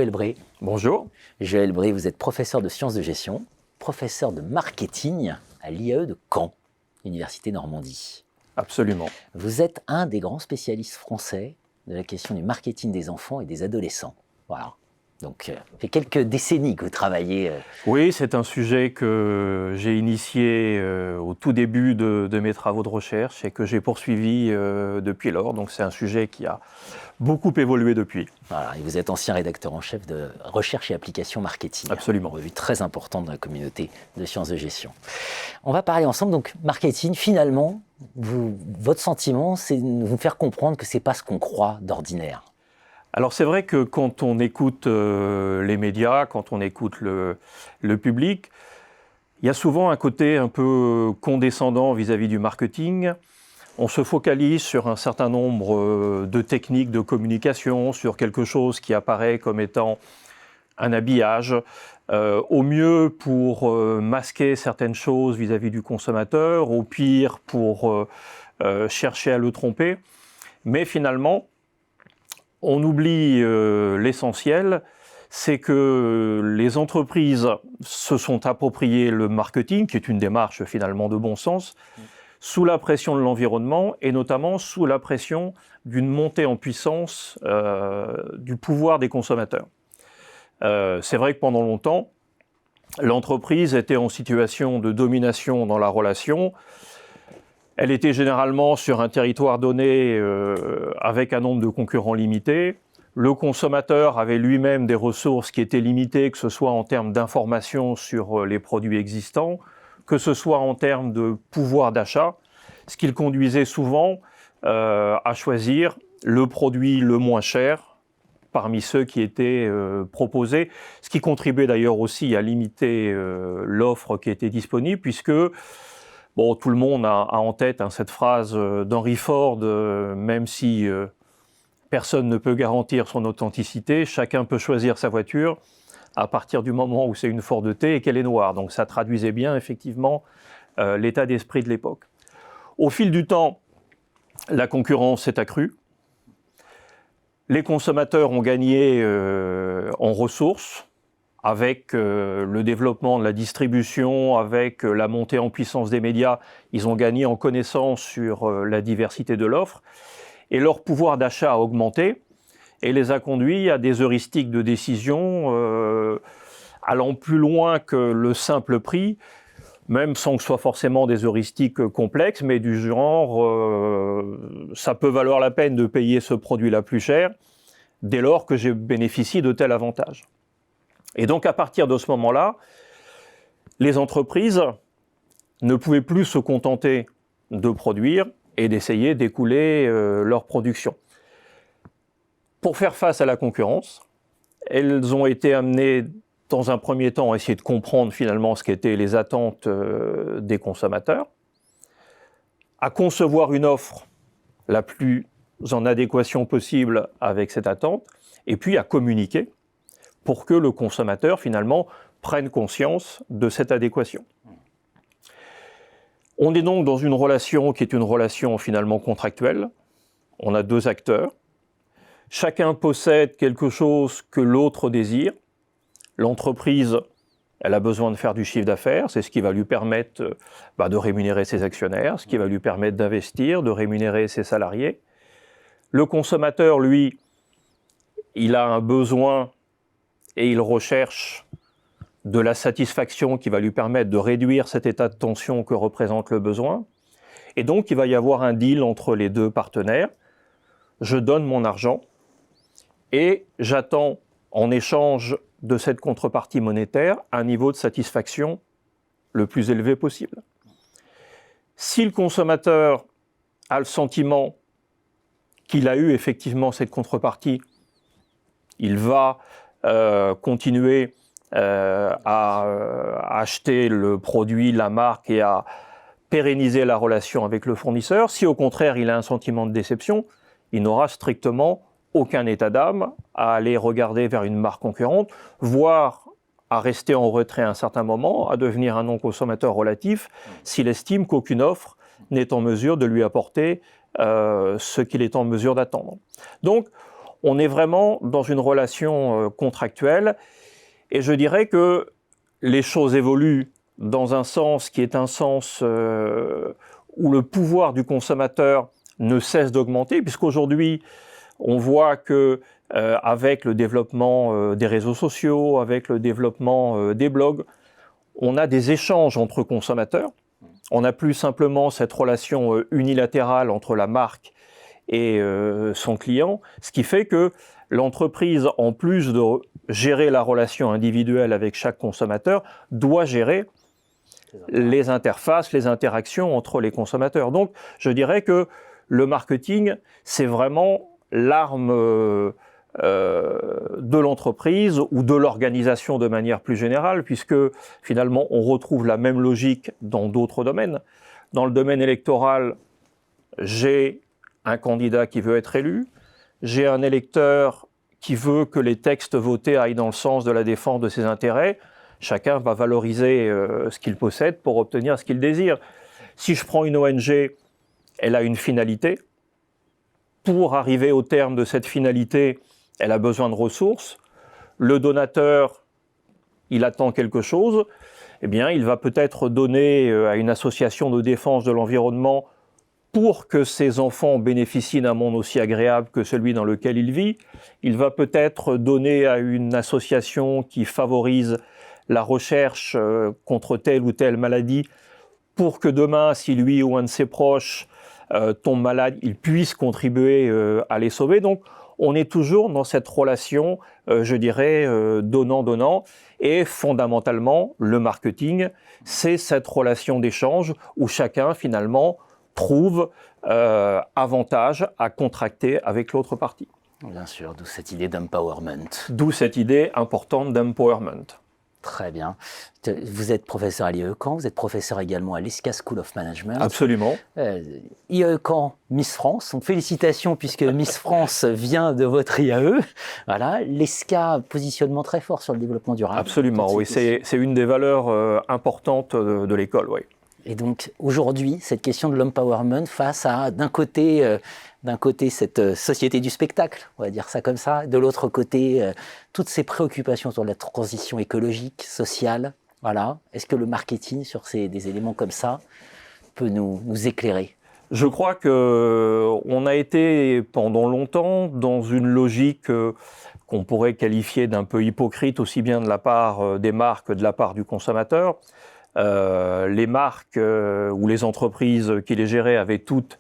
Joël Bray. Bonjour. Joël Bray, vous êtes professeur de sciences de gestion, professeur de marketing à l'IAE de Caen, Université Normandie. Absolument. Vous êtes un des grands spécialistes français de la question du marketing des enfants et des adolescents. Voilà. Donc, ça fait quelques décennies que vous travaillez. Oui, c'est un sujet que j'ai initié au tout début de mes travaux de recherche et que j'ai poursuivi depuis lors. Donc, c'est un sujet qui a beaucoup évolué depuis. Voilà, et vous êtes ancien rédacteur en chef de Recherche et Application Marketing. Absolument. Une revue très importante dans la communauté de sciences de gestion. On va parler ensemble, donc marketing, finalement, votre sentiment, c'est de vous faire comprendre que ce n'est pas ce qu'on croit d'ordinaire. Alors c'est vrai que quand on écoute les médias, quand on écoute le public, il y a souvent un côté un peu condescendant vis-à-vis du marketing. On se focalise sur un certain nombre de techniques de communication, sur quelque chose qui apparaît comme étant un habillage, au mieux pour masquer certaines choses vis-à-vis du consommateur, au pire pour chercher à le tromper. Mais finalement, on oublie l'essentiel, c'est que les entreprises se sont appropriées le marketing, qui est une démarche finalement de bon sens, sous la pression de l'environnement et notamment sous la pression d'une montée en puissance du pouvoir des consommateurs. C'est vrai que pendant longtemps, l'entreprise était en situation de domination dans la relation. Elle était généralement sur un territoire donné avec un nombre de concurrents limité. Le consommateur avait lui-même des ressources qui étaient limitées, que ce soit en termes d'informations sur les produits existants, que ce soit en termes de pouvoir d'achat, ce qui le conduisait souvent à choisir le produit le moins cher parmi ceux qui étaient proposés, ce qui contribuait d'ailleurs aussi à limiter l'offre qui était disponible, puisque bon, tout le monde a en tête cette phrase d'Henry Ford, même si personne ne peut garantir son authenticité, chacun peut choisir sa voiture à partir du moment où c'est une Ford T et qu'elle est noire. Donc ça traduisait bien effectivement l'état d'esprit de l'époque. Au fil du temps, la concurrence s'est accrue. Les consommateurs ont gagné en ressources, avec le développement de la distribution, avec la montée en puissance des médias, ils ont gagné en connaissance sur la diversité de l'offre, et leur pouvoir d'achat a augmenté, et les a conduits à des heuristiques de décision allant plus loin que le simple prix, même sans que ce soit forcément des heuristiques complexes, mais du genre ça peut valoir la peine de payer ce produit-là plus cher, dès lors que je bénéficie de tel avantage. Et donc à partir de ce moment-là, les entreprises ne pouvaient plus se contenter de produire et d'essayer d'écouler leur production. Pour faire face à la concurrence, elles ont été amenées dans un premier temps à essayer de comprendre finalement ce qu'étaient les attentes des consommateurs, à concevoir une offre la plus en adéquation possible avec cette attente, et puis à communiquer pour que le consommateur, finalement, prenne conscience de cette adéquation. On est donc dans une relation qui est une relation finalement contractuelle. On a deux acteurs. Chacun possède quelque chose que l'autre désire. L'entreprise, elle a besoin de faire du chiffre d'affaires, c'est ce qui va lui permettre de rémunérer ses actionnaires, ce qui va lui permettre d'investir, de rémunérer ses salariés. Le consommateur, lui, il a un besoin et il recherche de la satisfaction qui va lui permettre de réduire cet état de tension que représente le besoin. Et donc, il va y avoir un deal entre les deux partenaires. Je donne mon argent et j'attends, en échange de cette contrepartie monétaire, un niveau de satisfaction le plus élevé possible. Si le consommateur a le sentiment qu'il a eu effectivement cette contrepartie, il va continuer à acheter le produit, la marque et à pérenniser la relation avec le fournisseur. Si au contraire il a un sentiment de déception, il n'aura strictement aucun état d'âme à aller regarder vers une marque concurrente, voire à rester en retrait à un certain moment, à devenir un non-consommateur relatif, s'il estime qu'aucune offre n'est en mesure de lui apporter ce qu'il est en mesure d'attendre. Donc, on est vraiment dans une relation contractuelle. Et je dirais que les choses évoluent dans un sens qui est un sens où le pouvoir du consommateur ne cesse d'augmenter, puisqu'aujourd'hui, on voit que avec le développement des réseaux sociaux, avec le développement des blogs, on a des échanges entre consommateurs. On n'a plus simplement cette relation unilatérale entre la marque et son client, ce qui fait que l'entreprise, en plus de gérer la relation individuelle avec chaque consommateur, doit gérer les interfaces, les interactions entre les consommateurs. Donc, je dirais que le marketing, c'est vraiment l'arme de l'entreprise ou de l'organisation de manière plus générale, puisque finalement, on retrouve la même logique dans d'autres domaines. Dans le domaine électoral, j'ai un candidat qui veut être élu, j'ai un électeur qui veut que les textes votés aillent dans le sens de la défense de ses intérêts. Chacun va valoriser ce qu'il possède pour obtenir ce qu'il désire. Si je prends une ONG, elle a une finalité. Pour arriver au terme de cette finalité, elle a besoin de ressources. Le donateur, il attend quelque chose. Eh bien, il va peut-être donner à une association de défense de l'environnement pour que ses enfants bénéficient d'un monde aussi agréable que celui dans lequel il vit. Il va peut-être donner à une association qui favorise la recherche contre telle ou telle maladie pour que demain, si lui ou un de ses proches tombe malade, il puisse contribuer à les sauver. Donc, on est toujours dans cette relation, je dirais, donnant-donnant. Et fondamentalement, le marketing, c'est cette relation d'échange où chacun, finalement, trouve avantage à contracter avec l'autre partie. Bien sûr, d'où cette idée d'empowerment. D'où cette idée importante d'empowerment. Très bien. Vous êtes professeur à l'IE Caen, vous êtes professeur également à l'ESCA School of Management. Absolument. IE Caen, Miss France. Donc félicitations puisque Miss France vient de votre IAE. Voilà, l'ESCA, positionnement très fort sur le développement durable. Absolument, oui. C'est une des valeurs importantes de l'école, oui. Et donc aujourd'hui, cette question de l'empowerment face à, d'un côté, cette société du spectacle, on va dire ça comme ça, de l'autre côté, toutes ces préoccupations sur la transition écologique, sociale. Voilà. Est-ce que le marketing, sur des éléments comme ça, peut nous éclairer ? Je crois qu'on a été pendant longtemps dans une logique qu'on pourrait qualifier d'un peu hypocrite, aussi bien de la part des marques que de la part du consommateur. Les marques ou les entreprises qui les géraient avaient toutes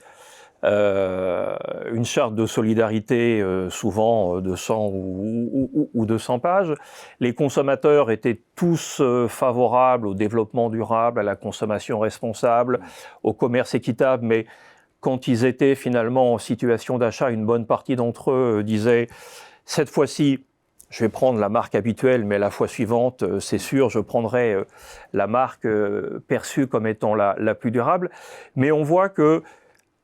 une charte de solidarité, souvent de 100 ou 200 pages. Les consommateurs étaient tous favorables au développement durable, à la consommation responsable, au commerce équitable, mais quand ils étaient finalement en situation d'achat, une bonne partie d'entre eux disaient « cette fois-ci, je vais prendre la marque habituelle, mais la fois suivante, c'est sûr, je prendrai la marque perçue comme étant la plus durable ». Mais on voit que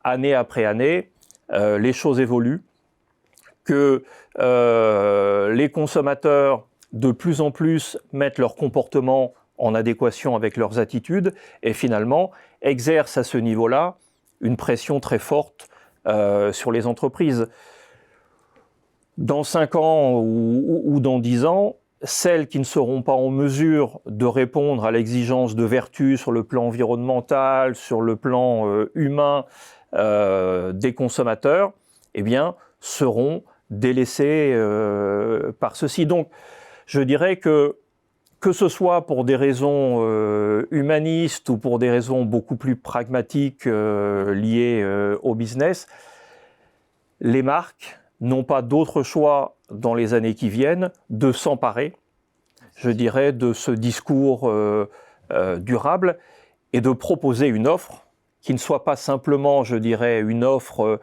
année après année, les choses évoluent, que les consommateurs de plus en plus mettent leur comportement en adéquation avec leurs attitudes et finalement exercent à ce niveau-là une pression très forte sur les entreprises. Dans 5 ans ou dans 10 ans, celles qui ne seront pas en mesure de répondre à l'exigence de vertu sur le plan environnemental, sur le plan humain des consommateurs, eh bien, seront délaissées par ceci. Donc, je dirais que ce soit pour des raisons humanistes ou pour des raisons beaucoup plus pragmatiques liées au business, les marques n'ont pas d'autre choix dans les années qui viennent de s'emparer, je dirais, de ce discours durable et de proposer une offre qui ne soit pas simplement, je dirais, une offre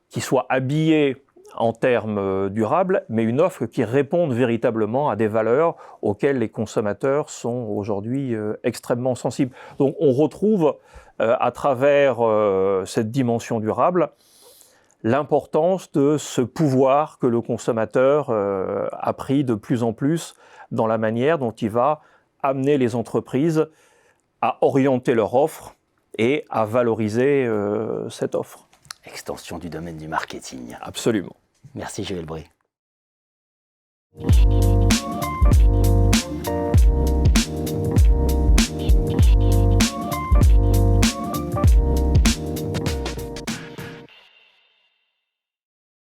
qui soit habillée en termes durables, mais une offre qui réponde véritablement à des valeurs auxquelles les consommateurs sont aujourd'hui extrêmement sensibles. Donc on retrouve à travers cette dimension durable l'importance de ce pouvoir que le consommateur a pris de plus en plus dans la manière dont il va amener les entreprises à orienter leur offre et à valoriser cette offre. Extension du domaine du marketing. Absolument. Merci Joël Bré.